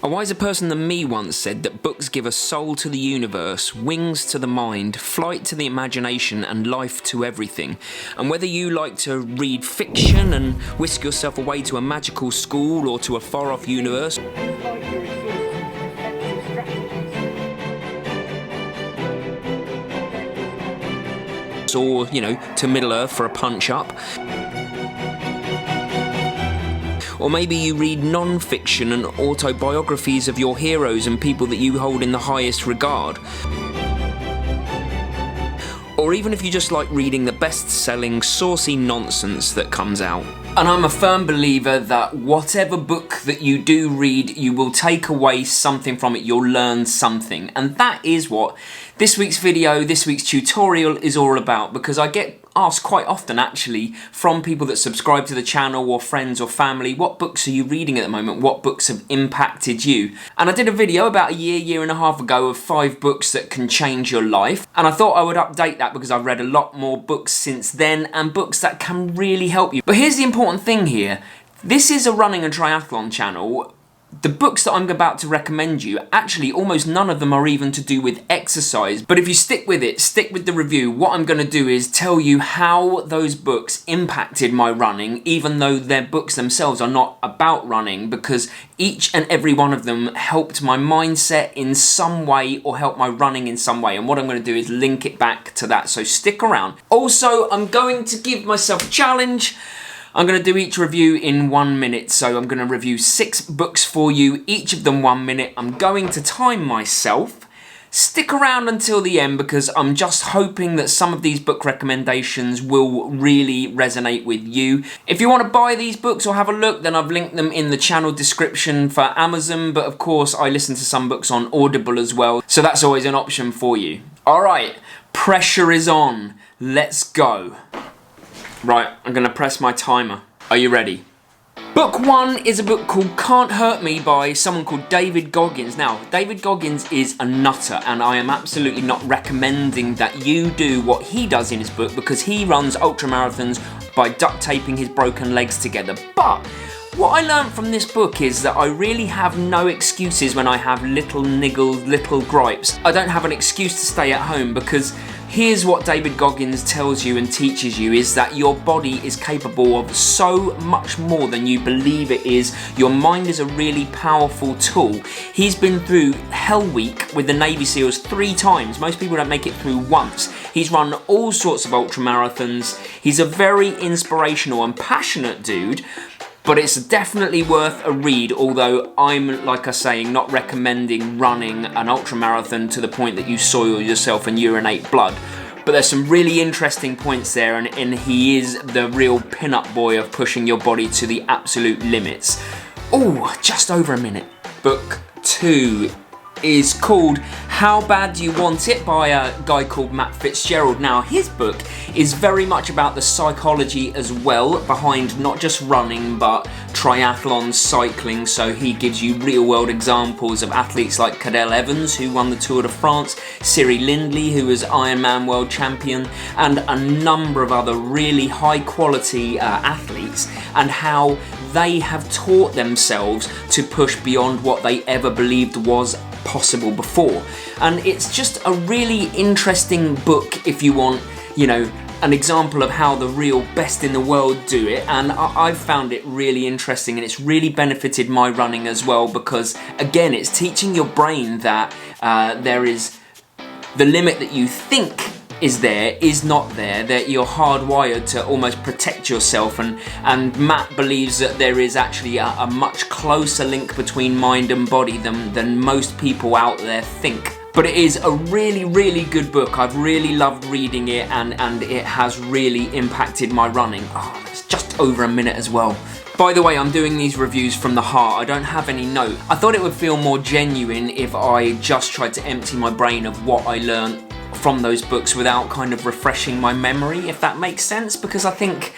A wiser person than me once said that books give a soul to the universe, wings to the mind, flight to the imagination, and life to everything. And whether you like to read fiction and whisk yourself away to a magical school or to a far-off universe, or, to Middle-earth for a punch-up, or maybe you read non-fiction and autobiographies of your heroes and people that you hold in the highest regard. Or even if you just like reading the best-selling, saucy nonsense that comes out. And I'm a firm believer that whatever book that you do read, you will take away something from it, you'll learn something. And that is what this week's video, this week's tutorial is all about, because I get asked quite often actually from people that subscribe to the channel or friends or family, what books are you reading at the moment? What books have impacted you? And I did a video about a year and a half ago of 5 books that can change your life. And I thought I would update that because I've read a lot more books since then and books that can really help you. But here's the important thing here. This is a running and triathlon channel. The books that I'm about to recommend you, actually almost none of them are even to do with exercise. But if you stick with it, stick with the review, what I'm going to do is tell you how those books impacted my running, even though their books themselves are not about running, because each and every one of them helped my mindset in some way or helped my running in some way. And what I'm going to do is link it back to that, so stick around. Also, I'm going to give myself a challenge. I'm going to do each review in 1 minute, so I'm going to review 6 books for you, each of them 1 minute. I'm going to time myself. Stick around until the end because I'm just hoping that some of these book recommendations will really resonate with you. If you want to buy these books or have a look, then I've linked them in the channel description for Amazon, but of course I listen to some books on Audible as well, so that's always an option for you. Alright, pressure is on. Let's go. Right, I'm going to press my timer. Are you ready? Book 1 is a book called Can't Hurt Me by someone called David Goggins. Now, David Goggins is a nutter, and I am absolutely not recommending that you do what he does in his book because he runs ultramarathons by duct taping his broken legs together. But what I learned from this book is that I really have no excuses when I have little niggles, little gripes. I don't have an excuse to stay at home because here's what David Goggins tells you and teaches you is that your body is capable of so much more than you believe it is. Your mind is a really powerful tool. He's been through Hell Week with the Navy SEALs 3 times. Most people don't make it through once. He's run all sorts of ultramarathons. He's a very inspirational and passionate dude. But it's definitely worth a read, although I'm, like I say, not recommending running an ultramarathon to the point that you soil yourself and urinate blood. But there's some really interesting points there, and he is the real pin-up boy of pushing your body to the absolute limits. Oh, just over a minute. Book 2 is called How Bad Do You Want It by a guy called Matt Fitzgerald. Now, his book is very much about the psychology as well behind not just running but triathlon, cycling, so he gives you real-world examples of athletes like Cadel Evans, who won the Tour de France, Siri Lindley, who was Ironman world champion, and a number of other really high-quality athletes, and how they have taught themselves to push beyond what they ever believed was possible before. And it's just a really interesting book if you want, an example of how the real best in the world do it, and I've found it really interesting, and it's really benefited my running as well because, again, it's teaching your brain that there is the limit that you think is not there, that you're hardwired to almost protect yourself, and Matt believes that there is actually a much closer link between mind and body than most people out there think. But it is a really, really good book. I've really loved reading it, and it has really impacted my running. Oh, it's just over a minute as well. By the way, I'm doing these reviews from the heart. I don't have any note. I thought it would feel more genuine if I just tried to empty my brain of what I learned from those books without kind of refreshing my memory, if that makes sense, because I think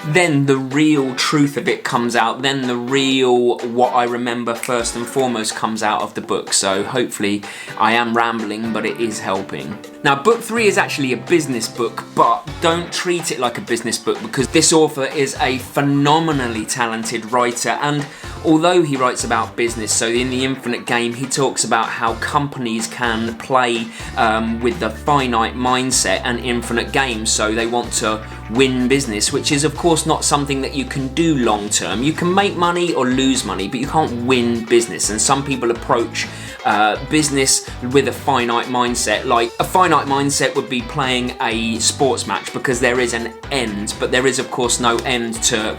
then the real truth of it comes out, then the real what I remember first and foremost comes out of the book. So hopefully I am rambling, but it is helping. Now, book 3 is actually a business book, but don't treat it like a business book because this author is a phenomenally talented writer, and although he writes about business, so in The Infinite Game he talks about how companies can play with the finite mindset and infinite games, so they want to win business, which is of course not something that you can do long term. You can make money or lose money, but you can't win business, and some people approach business with a finite mindset. Like, a finite mindset would be playing a sports match because there is an end, but there is of course no end to,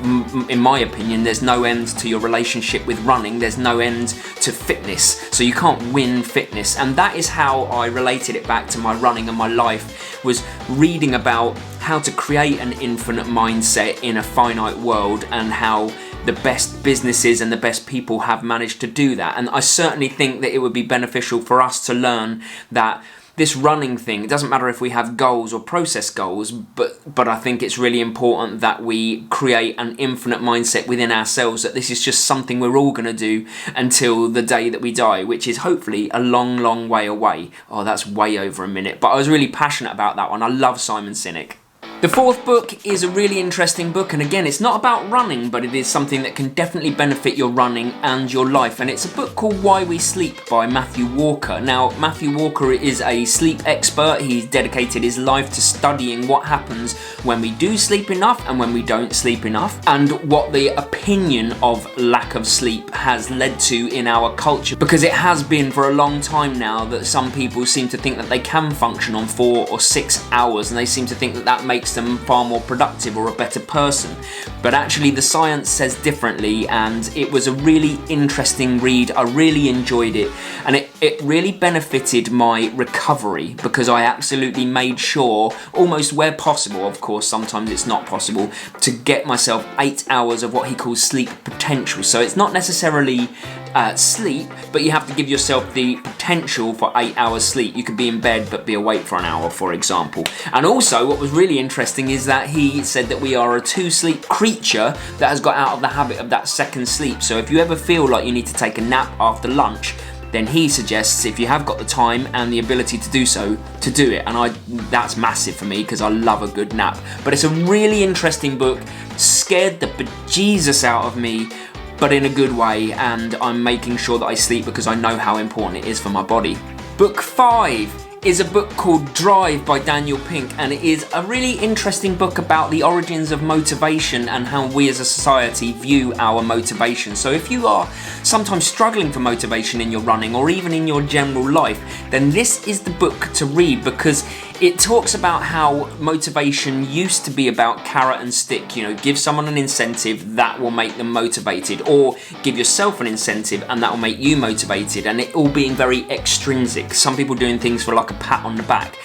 in my opinion, there's no end to your relationship with running, there's no end to fitness, so you can't win fitness. And that is how I related it back to my running and my life, was reading about how to create an infinite mindset in a finite world and how the best businesses and the best people have managed to do that. And I certainly think that it would be beneficial for us to learn that this running thing, it doesn't matter if we have goals or process goals, but I think it's really important that we create an infinite mindset within ourselves, that this is just something we're all going to do until the day that we die, which is hopefully a long, long way away. Oh, that's way over a minute. But I was really passionate about that one. I love Simon Sinek. The 4th book is a really interesting book, and again, it's not about running, but it is something that can definitely benefit your running and your life, and it's a book called Why We Sleep by Matthew Walker. Now, Matthew Walker is a sleep expert. He's dedicated his life to studying what happens when we do sleep enough and when we don't sleep enough, and what the opinion of lack of sleep has led to in our culture, because it has been for a long time now that some people seem to think that they can function on 4 or 6 hours, and they seem to think that that makes them far more productive or a better person. But actually the science says differently, and it was a really interesting read. I really enjoyed it, and it really benefited my recovery because I absolutely made sure, almost where possible, of course sometimes it's not possible, to get myself 8 hours of what he calls sleep potential. So it's not necessarily sleep, but you have to give yourself the potential for 8 hours sleep. You could be in bed but be awake for an hour, for example. And also what was really interesting is that he said that we are a 2-sleep creature that has got out of the habit of that second sleep. So if you ever feel like you need to take a nap after lunch, then he suggests, if you have got the time and the ability to do so, to do it. And that's massive for me because I love a good nap. But it's a really interesting book, scared the bejesus out of me, but in a good way, and I'm making sure that I sleep because I know how important it is for my body. Book 5 is a book called Drive by Daniel Pink, and it is a really interesting book about the origins of motivation and how we as a society view our motivation. So if you are sometimes struggling for motivation in your running or even in your general life, then this is the book to read, because it talks about how motivation used to be about carrot and stick. You know, give someone an incentive, that will make them motivated, or give yourself an incentive and that will make you motivated, and it all being very extrinsic. Some people doing things for like a pat on the back.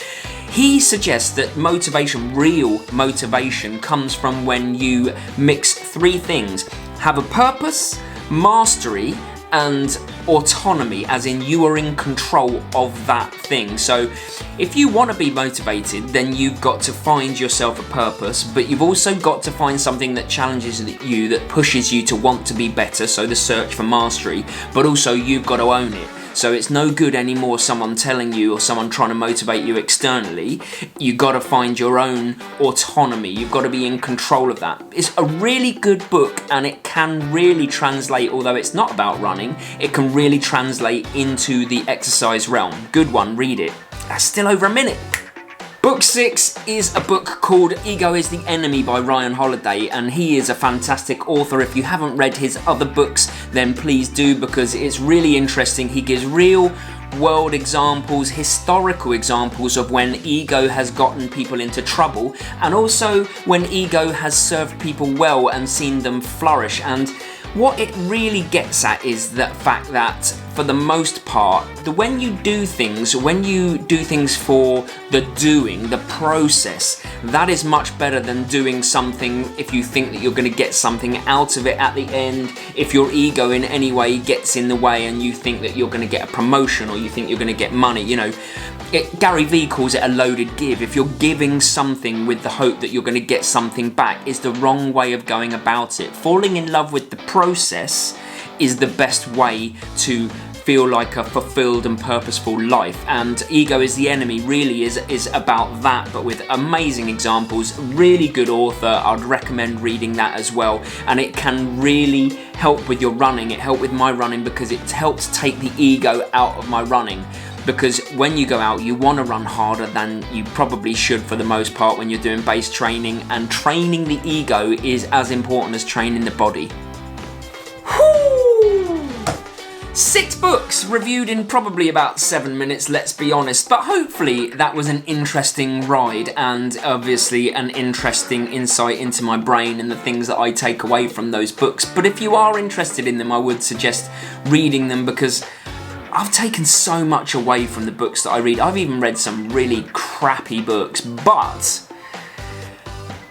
He suggests that motivation, real motivation, comes from when you mix 3 things: have a purpose, mastery, and autonomy, as in you are in control of that thing. So if you want to be motivated, then you've got to find yourself a purpose, but you've also got to find something that challenges you, that pushes you to want to be better, so the search for mastery, but also you've got to own it. So it's no good anymore someone telling you or someone trying to motivate you externally. You've got to find your own autonomy. You've got to be in control of that. It's a really good book, and it can really translate, although it's not about running, it can really translate into the exercise realm. Good one, read it. That's still over a minute. Book 6 is a book called Ego is the Enemy by Ryan Holiday, and he is a fantastic author. If you haven't read his other books, then please do, because it's really interesting. He gives real world examples, historical examples of when ego has gotten people into trouble, and also when ego has served people well and seen them flourish. And what it really gets at is the fact that for the most part, when you do things for the doing, the process, that is much better than doing something if you think that you're going to get something out of it at the end. If your ego in any way gets in the way and you think that you're going to get a promotion or you think you're going to get money, you know, Gary Vee calls it a loaded give. If you're giving something with the hope that you're going to get something back, is the wrong way of going about it. Falling in love with the process is the best way to feel like a fulfilled and purposeful life. And Ego is the Enemy really is about that, but with amazing examples. Really good author. I'd recommend reading that as well. And it can really help with your running. It helped with my running because it helped take the ego out of my running. Because when you go out, you want to run harder than you probably should for the most part when you're doing base training, and training the ego is as important as training the body. Whew! 6 books reviewed in probably about 7 minutes, let's be honest, but hopefully that was an interesting ride and obviously an interesting insight into my brain and the things that I take away from those books. But if you are interested in them, I would suggest reading them, because I've taken so much away from the books that I read. I've even read some really crappy books, but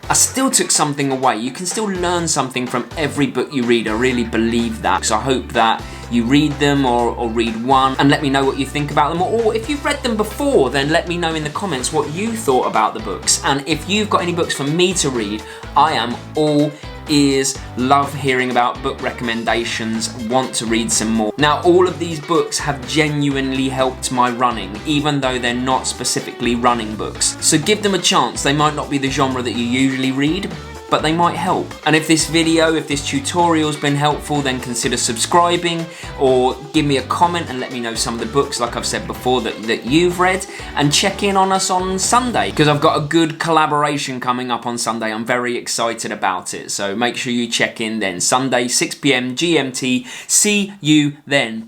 I still took something away. You can still learn something from every book you read. I really believe that. So I hope that you read them or read one and let me know what you think about them. Or if you've read them before, then let me know in the comments what you thought about the books. And if you've got any books for me to read, I am all ears, love hearing about book recommendations, want to read some more. Now, all of these books have genuinely helped my running, even though they're not specifically running books. So give them a chance. They might not be the genre that you usually read, but they might help. And if this video, if this tutorial's been helpful, then consider subscribing or give me a comment and let me know some of the books, like I've said before, that you've read, and check in on us on Sunday, because I've got a good collaboration coming up on Sunday. I'm very excited about it, so make sure you check in then. Sunday, 6 PM GMT. See you then.